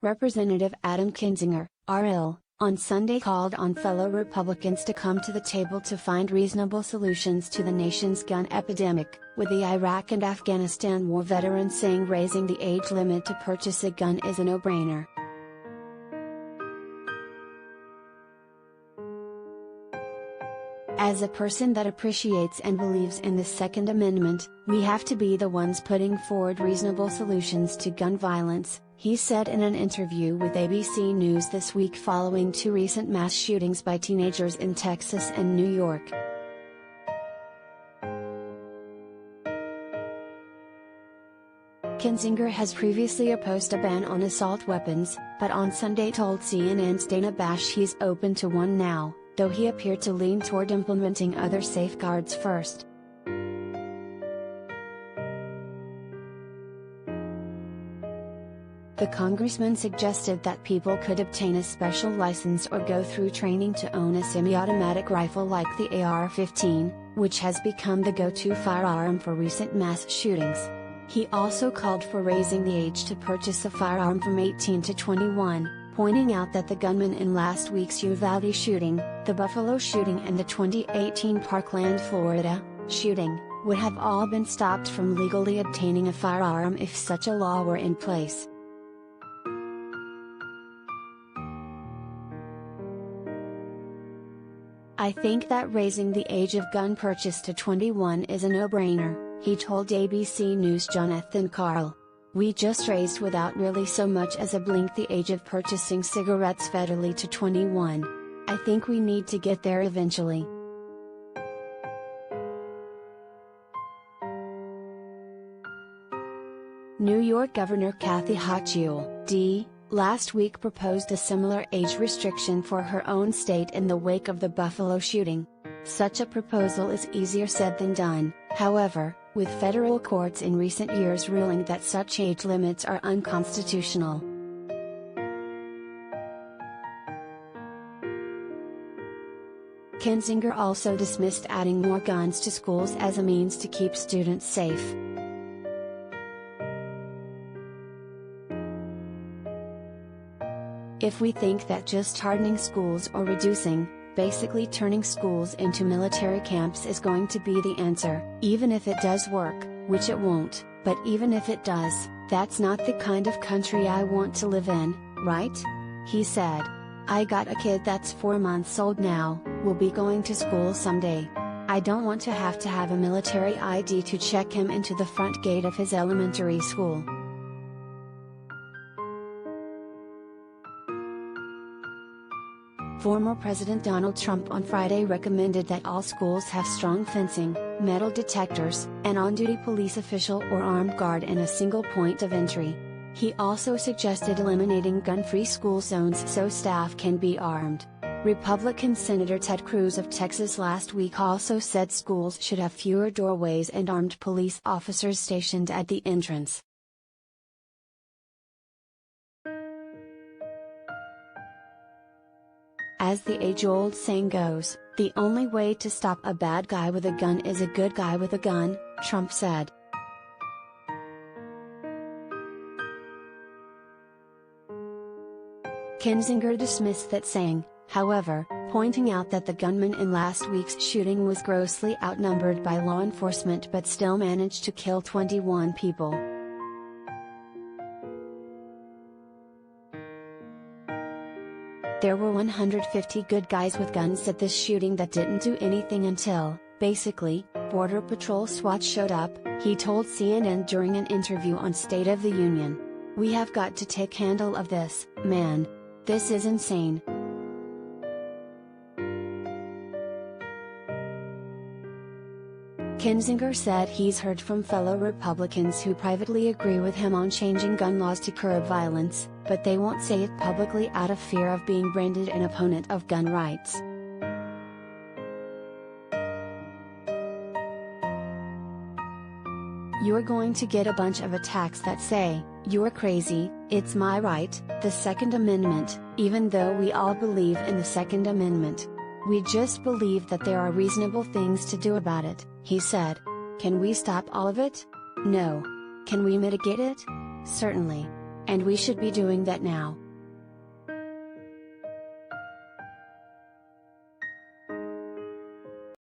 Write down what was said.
Representative Adam Kinzinger, RL, on Sunday called on fellow Republicans to come to the table to find reasonable solutions to the nation's gun epidemic, with the Iraq and Afghanistan war veteran saying raising the age limit to purchase a gun is a no-brainer. As a person that appreciates and believes in the Second Amendment, we have to be the ones putting forward reasonable solutions to gun violence, he said in an interview with ABC News this week following two recent mass shootings by teenagers in Texas and New York. Kinzinger has previously opposed a ban on assault weapons, but on Sunday told CNN's Dana Bash he's open to one now, though he appeared to lean toward implementing other safeguards first. The congressman suggested that people could obtain a special license or go through training to own a semi-automatic rifle like the AR-15, which has become the go-to firearm for recent mass shootings. He also called for raising the age to purchase a firearm from 18 to 21, pointing out that the gunman in last week's Uvalde shooting, the Buffalo shooting and the 2018 Parkland, Florida, shooting, would have all been stopped from legally obtaining a firearm if such a law were in place. I think that raising the age of gun purchase to 21 is a no-brainer, he told ABC News' Jonathan Karl. We just raised without really so much as a blink the age of purchasing cigarettes federally to 21. I think we need to get there eventually. New York Governor Kathy Hochul, D., last week proposed a similar age restriction for her own state in the wake of the Buffalo shooting. Such a proposal is easier said than done, however, with federal courts in recent years ruling that such age limits are unconstitutional. Kinzinger also dismissed adding more guns to schools as a means to keep students safe. If we think that just hardening schools or reducing, basically turning schools into military camps is going to be the answer, even if it does work, which it won't, but even if it does, that's not the kind of country I want to live in, right? He said. I got a kid that's 4 months old now, will be going to school someday. I don't want to have a military ID to check him into the front gate of his elementary school. Former President Donald Trump on Friday recommended that all schools have strong fencing, metal detectors, an on-duty police official or armed guard and a single point of entry. He also suggested eliminating gun-free school zones so staff can be armed. Republican Senator Ted Cruz of Texas last week also said schools should have fewer doorways and armed police officers stationed at the entrance. As the age-old saying goes, the only way to stop a bad guy with a gun is a good guy with a gun, Trump said. Kinzinger dismissed that saying, however, pointing out that the gunman in last week's shooting was grossly outnumbered by law enforcement but still managed to kill 21 people. There were 150 good guys with guns at this shooting that didn't do anything until, basically, Border Patrol SWAT showed up, he told CNN during an interview on State of the Union. We have got to take handle of this, man. This is insane. Kinzinger said he's heard from fellow Republicans who privately agree with him on changing gun laws to curb violence, but they won't say it publicly out of fear of being branded an opponent of gun rights. You're going to get a bunch of attacks that say, "You're crazy, it's my right, the Second Amendment," even though we all believe in the Second Amendment. We just believe that there are reasonable things to do about it, he said. Can we stop all of it? No. Can we mitigate it? Certainly. And we should be doing that now.